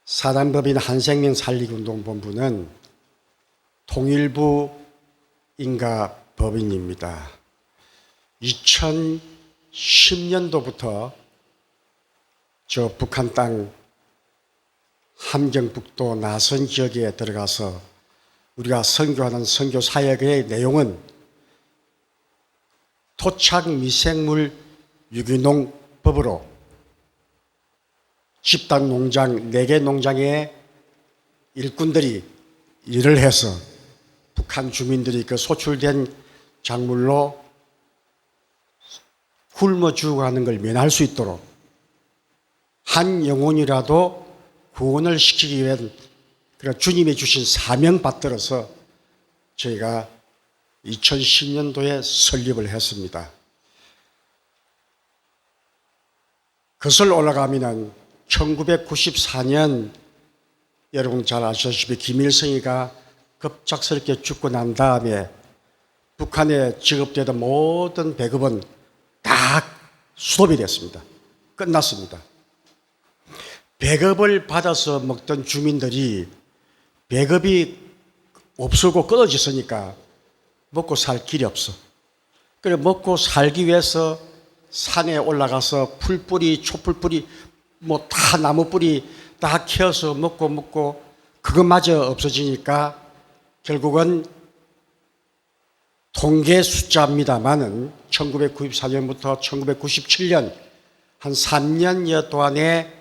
사단법인 한생명 살리기운동본부는 통일부 인가법인입니다. 2010년도부터 저 북한 땅 함경북도 나선 지역에 들어가서 우리가 선교하는 선교 사역의 내용은 토착 미생물 유기농법으로 집단 농장 4개 농장의 일꾼들이 일을 해서 북한 주민들이 그 소출된 작물로 굶어 죽어가는 걸 면할 수 있도록 한 영혼이라도 구원을 시키기 위한 주님이 주신 사명 받들어서 저희가 2010년도에 설립을 했습니다. 그것을 올라가면은 1994년 여러분 잘 아시다시피 김일성이가 급작스럽게 죽고 난 다음에 북한에 지급되던 모든 배급은 다 수도비 됐습니다. 끝났습니다. 배급을 받아서 먹던 주민들이 배급이 없어고 끊어졌으니까 먹고 살 길이 없어. 그래 먹고 살기 위해서 산에 올라가서 풀뿌리, 촛불뿌리, 다 나무뿌리 다 캐어서 먹고 그것마저 없어지니까 결국은 통계 숫자입니다만은 1994년부터 1997년 한 3년여 동안에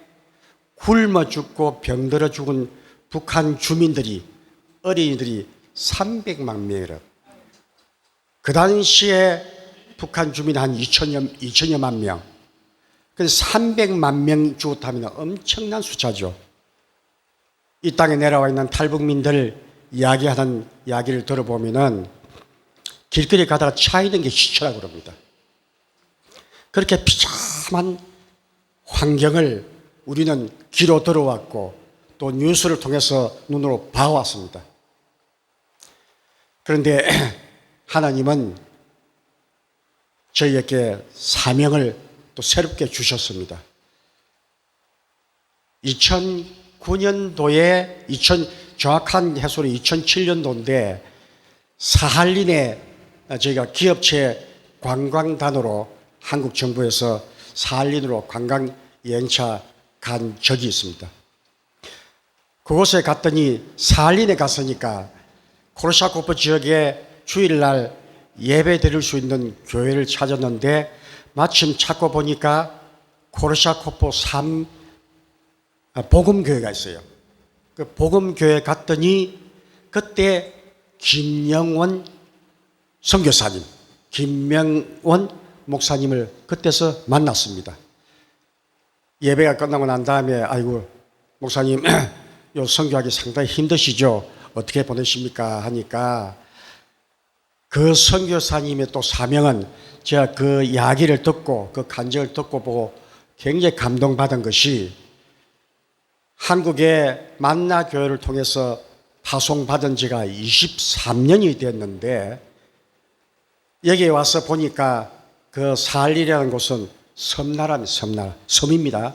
굶어 죽고 병들어 죽은 북한 주민들이 어린이들이 300만 명이라. 그 당시에 북한 주민 한 2천여만 명. 그래서 300만 명 죽었다면 엄청난 숫자죠. 이 땅에 내려와 있는 탈북민들 이야기하는 이야기를 들어보면은 길거리 가다가 차 있는 게 시체라고 그럽니다. 그렇게 비참한 환경을 우리는 귀로 들어왔고 또 뉴스를 통해서 눈으로 봐왔습니다. 그런데 하나님은 저희에게 사명을 또 새롭게 주셨습니다. 2009년도에 정확한 해소는 2007년도인데 사할린에 저희가 기업체 관광단으로 한국 정부에서 사할린으로 관광 여행차 간 적이 있습니다. 그곳에 갔더니 사할린에 갔으니까 코르샤코프 지역에 주일날 예배 드릴 수 있는 교회를 찾았는데 마침 찾고 보니까 코르샤코프 복음교회가 있어요. 그 복음교회 갔더니 그때 김영원 선교사님, 김명원 목사님을 그때서 만났습니다. 예배가 끝나고 난 다음에 아이고 목사님 요 선교하기 상당히 힘드시죠? 어떻게 보내십니까? 하니까 그 선교사님의 또 사명은 제가 그 이야기를 듣고 그 간증을 듣고 보고 굉장히 감동받은 것이 한국의 만나교회를 통해서 파송받은 지가 23년이 됐는데 여기에 와서 보니까 그 사할린이라는 곳은 섬입니다.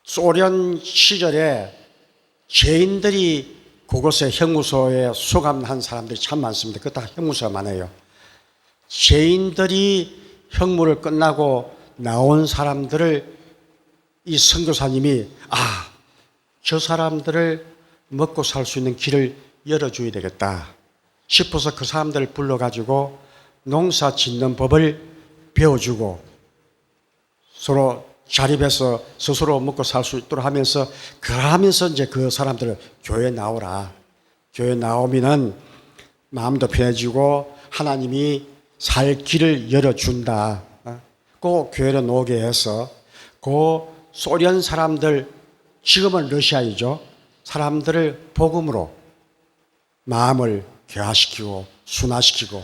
소련 시절에 죄인들이 그곳에 형무소에 수감한 사람들이 참 많습니다. 그것 다 형무소가 많아요. 죄인들이 형무를 끝나고 나온 사람들을 이 선교사님이 저 사람들을 먹고 살 수 있는 길을 열어줘야 되겠다 싶어서 그 사람들을 불러가지고 농사 짓는 법을 배워주고 서로 자립해서 스스로 먹고 살 수 있도록 하면서 그러면서 이제 그 사람들을 교회에 나오라. 교회에 나오면은 마음도 편해지고 하나님이 살 길을 열어준다. 그 교회로 오게 해서 그 소련 사람들, 지금은 러시아이죠. 사람들을 복음으로 마음을 교화시키고 순화시키고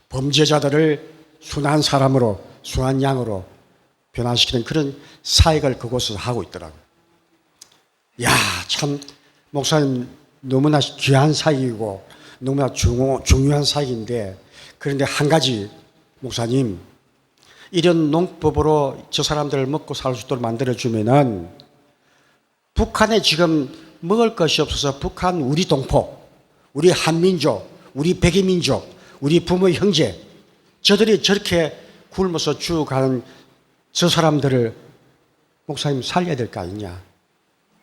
범죄자들을 순한 사람으로 순한 양으로 변화시키는 그런 사역을 그곳에서 하고 있더라고요. 참 목사님 너무나 귀한 사역이고 너무나 중요한 사역인데 그런데 한 가지 목사님 이런 농법으로 저 사람들을 먹고 살 수 있도록 만들어주면은 북한에 지금 먹을 것이 없어서 북한 우리 동포, 우리 한민족, 우리 백이민족, 우리 부모 형제, 저들이 저렇게 굶어서 죽어가는 저 사람들을 목사님 살려야 될 거 아니냐.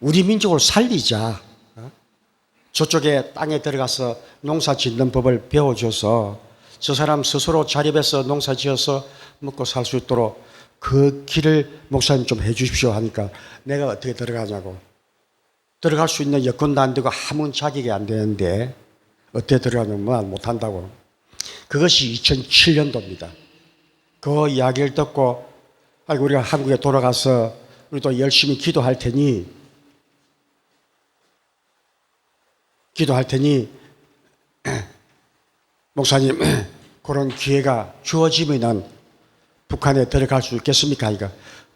우리 민족을 살리자. 저쪽에 땅에 들어가서 농사 짓는 법을 배워줘서 저 사람 스스로 자립해서 농사 지어서 먹고 살 수 있도록 그 길을 목사님 좀 해 주십시오 하니까 내가 어떻게 들어가냐고. 들어갈 수 있는 여건도 안 되고 아무 자격이 안 되는데 어떻게 들어가면 못한다고. 그것이 2007년도입니다. 그 이야기를 듣고 우리가 한국에 돌아가서 우리도 열심히 기도할 테니 목사님 그런 기회가 주어지면은 북한에 들어갈 수 있겠습니까? 이거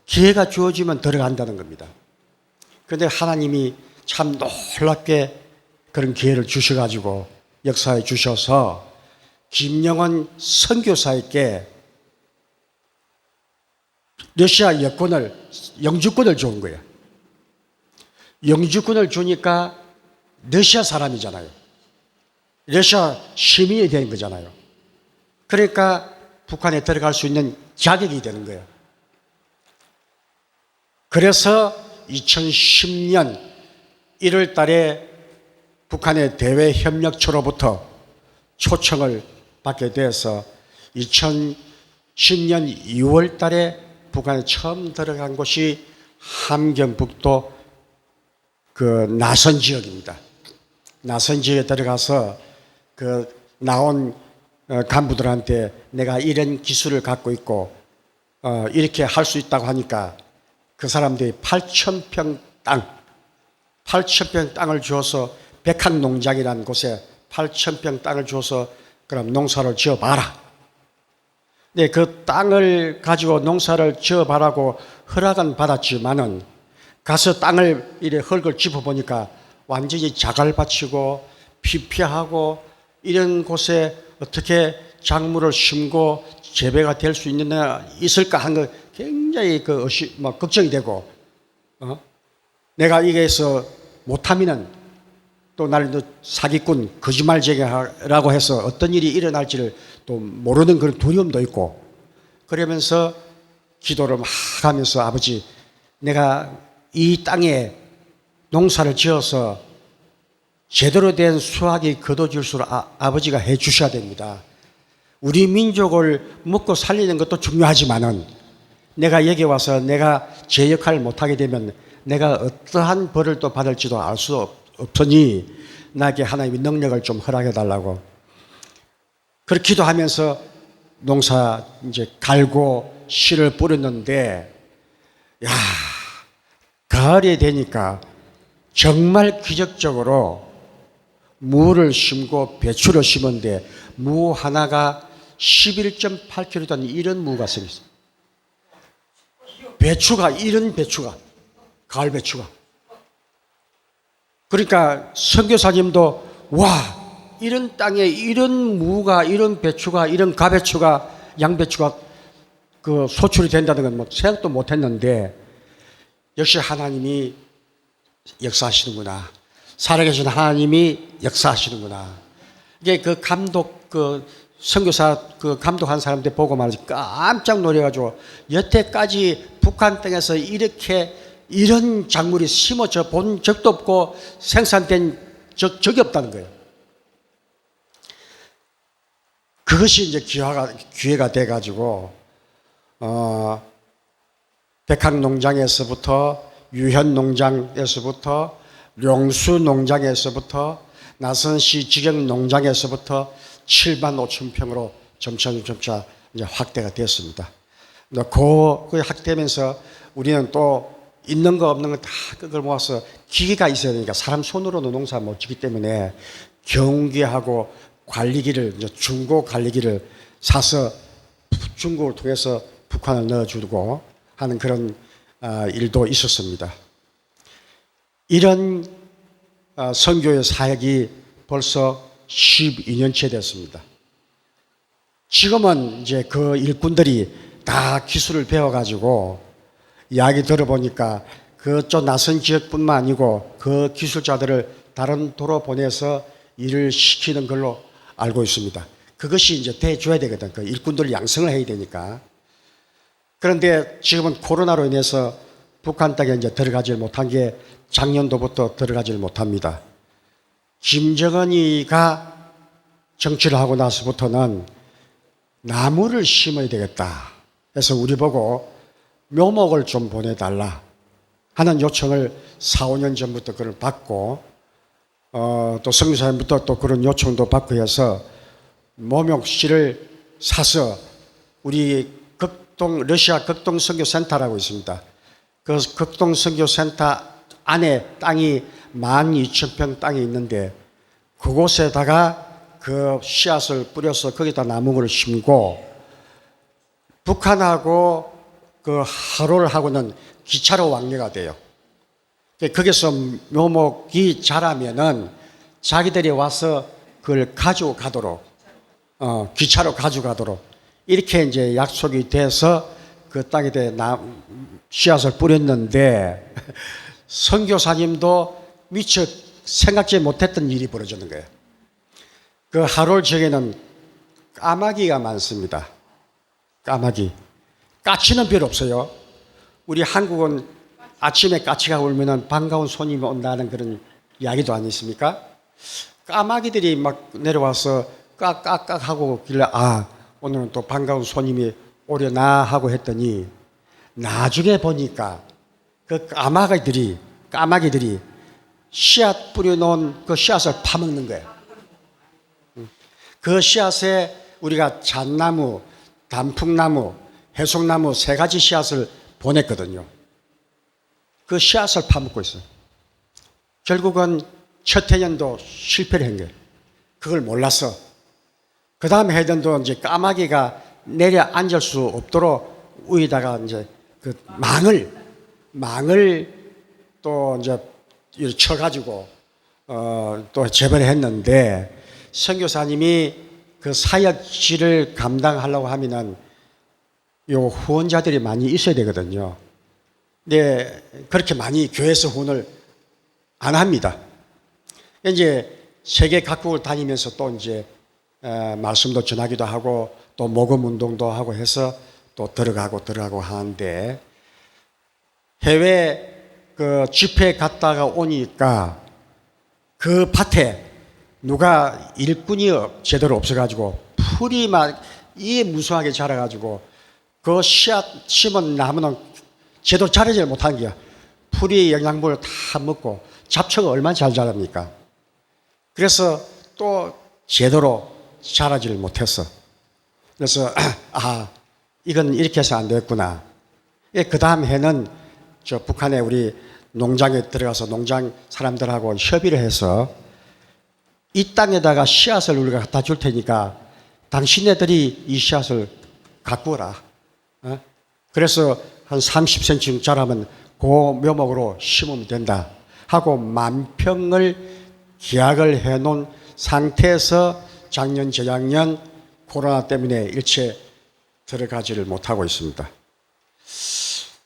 기회가 주어지면 들어간다는 겁니다. 그런데 하나님이 참 놀랍게 그런 기회를 주셔가지고 역사에 주셔서 김영원 선교사에게 러시아 영주권을 준 거예요. 영주권을 주니까 러시아 사람이잖아요. 러시아 시민이 된 거잖아요. 그러니까 북한에 들어갈 수 있는 자격이 되는 거예요. 그래서 2010년 1월 달에 북한의 대외협력처로부터 초청을 받게 돼서 2010년 2월 달에 북한에 처음 들어간 곳이 함경북도 그 나선 지역입니다. 나선 지역에 들어가서 그 나온 간부들한테 내가 이런 기술을 갖고 있고 이렇게 할 수 있다고 하니까 그 사람들이 8,000평 땅을 주어서 백학농장이라는 곳에 8,000평 땅을 주어서 그럼 농사를 지어봐라. 네, 그 땅을 가지고 농사를 지어봐라고 허락은 받았지만은 가서 땅을 이래 흙을 짚어보니까 완전히 자갈밭이고 피폐하고 이런 곳에 어떻게 작물을 심고 재배가 될 수 있을까 하는 거 굉장히 걱정이 되고, 내가 이게서 못하면은 또 나를 사기꾼, 거짓말쟁이라고 해서 어떤 일이 일어날지를 또 모르는 그런 두려움도 있고, 그러면서 기도를 막 하면서 아버지, 내가 이 땅에 농사를 지어서 제대로 된 수확이 거둬질 수 아버지가 해 주셔야 됩니다. 우리 민족을 먹고 살리는 것도 중요하지만은 내가 여기 와서 내가 제 역할을 못하게 되면 내가 어떠한 벌을 또 받을지도 알 수 없으니 나에게 하나님의 능력을 좀 허락해 달라고. 그렇게 기도하면서 농사 이제 갈고 씨를 뿌렸는데, 야, 가을이 되니까 정말 기적적으로 무를 심고 배추를 심었는데 무 하나가 11.8kg 되는 이런 무가 생겼어요. 이런 배추가, 가을 배추가. 그러니까 선교사님도 와, 이런 땅에 이런 무가, 이런 배추가, 이런 가배추가, 양배추가 그 소출이 된다는 건 뭐 생각도 못 했는데 역시 하나님이 역사하시는구나. 살아계신 하나님이 역사하시는구나. 이게 그 감독, 그 선교사 그 감독한 사람들 보고 말이지 깜짝 놀래가지고 여태까지 북한 땅에서 이런 작물이 심어져 본 적도 없고 생산된 적이 없다는 거예요. 그것이 이제 기회가 돼가지고, 백학농장에서부터, 유현농장에서부터, 용수농장에서부터, 나선시 직영농장에서부터 7만 5천 평으로 점차 이제 확대가 됐습니다. 그 확대되면서 우리는 또 있는 거 없는 거 다 그걸 모아서 기계가 있어야 되니까 사람 손으로는 농사 못 짓기 때문에 경기하고 관리기를, 이제 중고 관리기를 사서 중국을 통해서 북한을 넣어주고 하는 그런 일도 있었습니다. 이런 선교의 사역이 벌써 12년째 됐습니다. 지금은 이제 그 일꾼들이 다 기술을 배워가지고 이야기 들어보니까 그쪽 낯선 지역뿐만 아니고 그 기술자들을 다른 도로 보내서 일을 시키는 걸로 알고 있습니다. 그것이 이제 돼줘야 되거든. 그 일꾼들 양성을 해야 되니까. 그런데 지금은 코로나로 인해서 북한 땅에 이제 들어가질 못한 게 작년도부터 들어가질 못합니다. 김정은이가 정치를 하고 나서부터는 나무를 심어야 되겠다. 그래서 우리 보고 묘목을 좀 보내달라 하는 요청을 4, 5년 전부터 그걸 받고 또 성교사님부터 또 그런 요청도 받고 해서 묘목실을 사서 우리 러시아 극동선교센터라고 있습니다. 그 극동선교센터 안에 땅이 12,000평 땅이 있는데 그곳에다가 그 씨앗을 뿌려서 거기다 나무를 심고 북한하고 그 하루하고는 기차로 왕래가 돼요. 거기서 묘목이 자라면은 자기들이 와서 그걸 가지고 가도록 기차로 가져가도록 이렇게 이제 약속이 돼서 그 땅에 씨앗을 뿌렸는데 선교사님도 미처 생각지 못했던 일이 벌어지는 거예요. 그 하롤 지역에는 까마귀가 많습니다. 까마귀. 까치는 별로 없어요. 우리 한국은 아침에 까치가 울면은 반가운 손님이 온다는 그런 이야기도 안 있습니까? 까마귀들이 막 내려와서 깍깍깍 하고 길래 오늘은 또 반가운 손님이 오려나 하고 했더니 나중에 보니까 그 까마귀들이 씨앗 뿌려놓은 그 씨앗을 파먹는 거예요. 그 씨앗에 우리가 잣나무, 단풍나무, 해송나무 3가지 씨앗을 보냈거든요. 그 씨앗을 파먹고 있어요. 결국은 첫 해년도 실패를 한 거예요. 그걸 몰라서. 그 다음 해년도 이제 까마귀가 내려 앉을 수 없도록 위에다가 이제 그 망을 또 이제 쳐가지고 또 재배를 했는데 선교사님이 그 사역지를 감당하려고 하면은 요 후원자들이 많이 있어야 되거든요. 근데 그렇게 많이 교회에서 후원을 안 합니다. 이제 세계 각국을 다니면서 또 이제 말씀도 전하기도 하고 또 모금 운동도 하고 해서 또 들어가고 하는데 해외 그 집회 갔다가 오니까 그 밭에 누가 일꾼이 제대로 없어가지고 풀이 막 이 무성하게 자라가지고 그 씨앗 심은 나무는 제대로 자라지 못한 게야. 풀이 영양분을 다 먹고 잡초가 얼마나 잘 자랍니까? 그래서 또 제대로 자라지를 못했어. 그래서 이건 이렇게 해서 안 되겠구나. 그 다음 해는 저 북한에 우리 농장에 들어가서 농장 사람들하고 협의를 해서 이 땅에다가 씨앗을 우리가 갖다 줄 테니까 당신네들이 이 씨앗을 가꾸어라. 그래서 한 30cm 자라면 그 묘목으로 심으면 된다 하고 10,000평을 계약을 해놓은 상태에서 작년, 재작년 코로나 때문에 일체 들어가지를 못하고 있습니다.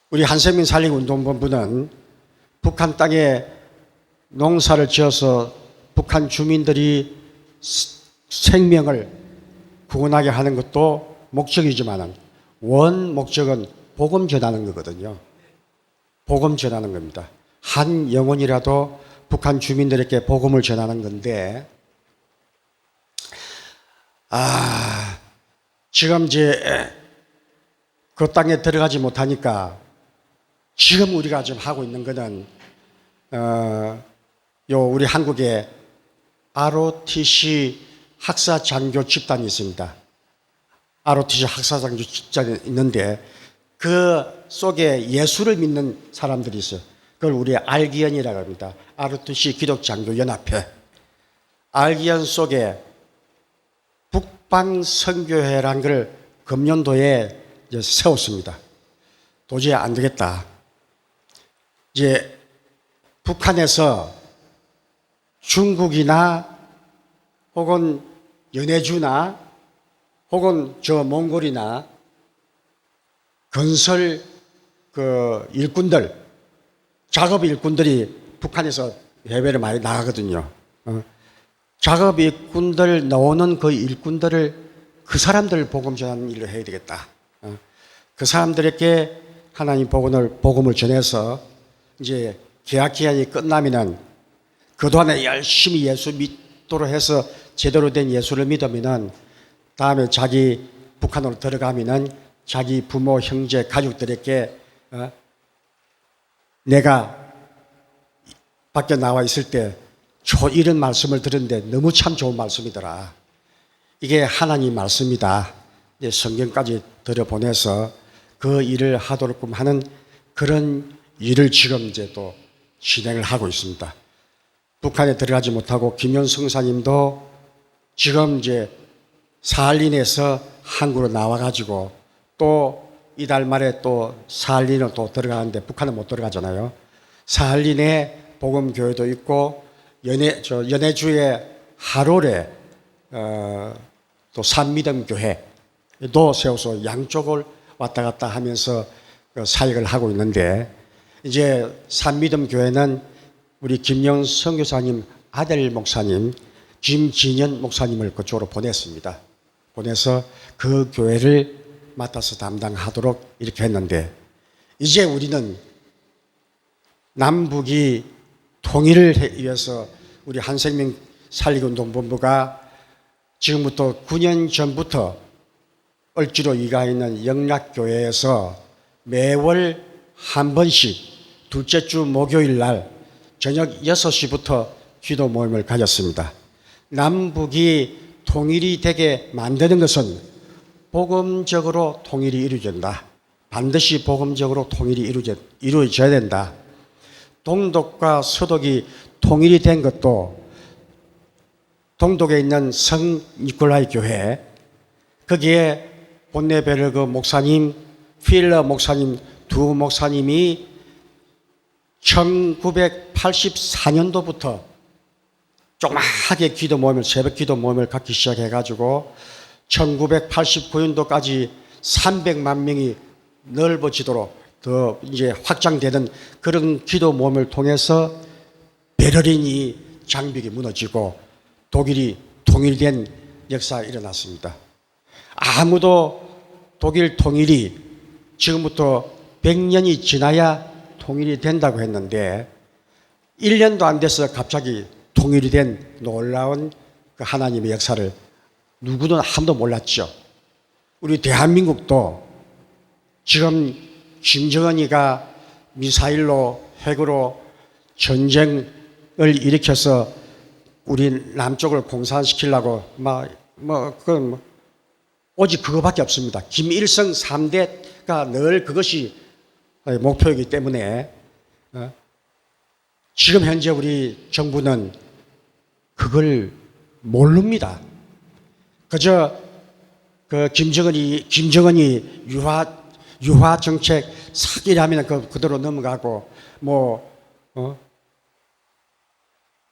우리 한세민 살리운동본부는 북한 땅에 농사를 지어서 북한 주민들이 생명을 구원하게 하는 것도 목적이지만 원 목적은 복음 전하는 거거든요. 복음 전하는 겁니다. 한 영혼이라도 북한 주민들에게 복음을 전하는 건데 지금 이제 그 땅에 들어가지 못하니까 지금 우리가 지금 하고 있는 거는 우리 한국에 ROTC 학사장교 집단이 있습니다. ROTC 학사장교 집단이 있는데 그 속에 예수를 믿는 사람들이 있어요. 그걸 우리 알기연이라고 합니다. ROTC 기독장교연합회. 알기연 속에 북방선교회라는 걸 금년도에 이제 세웠습니다. 도저히 안 되겠다. 이제 북한에서 중국이나 혹은 연해주나 혹은 저 몽골이나 건설 그 일꾼들 작업 일꾼들이 북한에서 해외를 많이 나가거든요. 작업 일꾼들 나오는 그 일꾼들을 그 사람들 복음 전하는 일을 해야 되겠다. 그 사람들에게 하나님 복음을 전해서 이제 계약 기한이 끝나면은 그동안에 열심히 예수 믿도록 해서 제대로 된 예수를 믿으면은 다음에 자기 북한으로 들어가면은 자기 부모, 형제, 가족들에게 내가 밖에 나와 있을 때 이런 말씀을 들었는데 너무 참 좋은 말씀이더라. 이게 하나님 말씀이다. 성경까지 들여보내서 그 일을 하도록 하는 그런 일을 지금 이제 또 진행을 하고 있습니다. 북한에 들어가지 못하고 김현 성사님도 지금 이제 사할린에서 한국으로 나와가지고 또 이달 말에 또 사할린으로 또 들어가는데 북한은 못 들어가잖아요. 사할린에 복음교회도 있고 연해주의 하롤에 또 산미덤교회도 세워서 양쪽을 왔다 갔다 하면서 사역을 하고 있는데 이제 산미덤교회는 우리 김영 선교사님 아들 목사님 김진현 목사님을 그쪽으로 보냈습니다. 보내서 그 교회를 맡아서 담당하도록 이렇게 했는데 이제 우리는 남북이 통일을 위해서 우리 한생명 살리기운동본부가 지금부터 9년 전부터 을지로 이가 있는 영락교회에서 매월 한 번씩 둘째 주 목요일 날 저녁 6시부터 기도 모임을 가졌습니다. 남북이 통일이 되게 만드는 것은 복음적으로 통일이 이루어진다. 반드시 복음적으로 통일이 이루어져야 된다. 동독과 서독이 통일이 된 것도 동독에 있는 성 니콜라이 교회 거기에 본네베르그 목사님, 필러 목사님 두 목사님이 1984년도부터 조그맣게 기도 모임을 새벽 기도 모임을 갖기 시작해가지고 1989년도까지 300만 명이 넓어지도록 더 이제 확장되는 그런 기도 모임을 통해서 베를린이 장벽이 무너지고 독일이 통일된 역사가 일어났습니다. 아무도 독일 통일이 지금부터 100년이 지나야 통일이 된다고 했는데 1년도 안 돼서 갑자기 통일이 된 놀라운 그 하나님의 역사를 누구도 아무도 몰랐죠. 우리 대한민국도 지금 김정은이가 미사일로 핵으로 전쟁을 일으켜서 우리 남쪽을 공산시키려고 오직 그거밖에 없습니다. 김일성 3대가 늘 그것이 목표이기 때문에 지금 현재 우리 정부는 그걸 모릅니다. 그저 그 김정은이 유화 정책 사기라면 그대로 넘어가고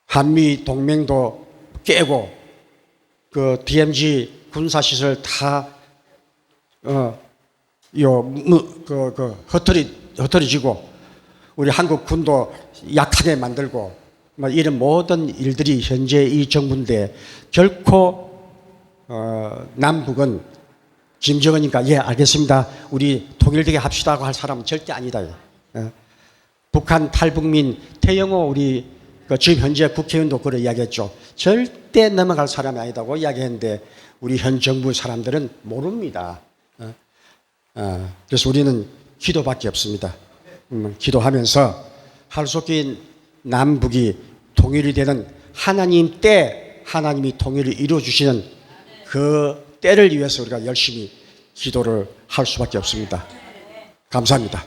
한미 동맹도 깨고 그 DMZ 군사시설 다 흩어지고 우리 한국 군도 약하게 만들고 이런 모든 일들이 현재 이 정부인데 결코 남북은 김정은이니까 예 알겠습니다. 우리 통일되게 합시다고 할 사람은 절대 아니다. 북한 탈북민 태영호 우리 지금 현재 국회의원도 그래 이야기했죠. 절대 넘어갈 사람이 아니다고 이야기했는데 우리 현 정부 사람들은 모릅니다. 그래서 우리는 기도밖에 없습니다. 기도하면서 하루속히 남북이 통일이 되는 하나님 때 하나님이 통일을 이루어주시는 그 때를 위해서 우리가 열심히 기도를 할 수밖에 없습니다. 감사합니다.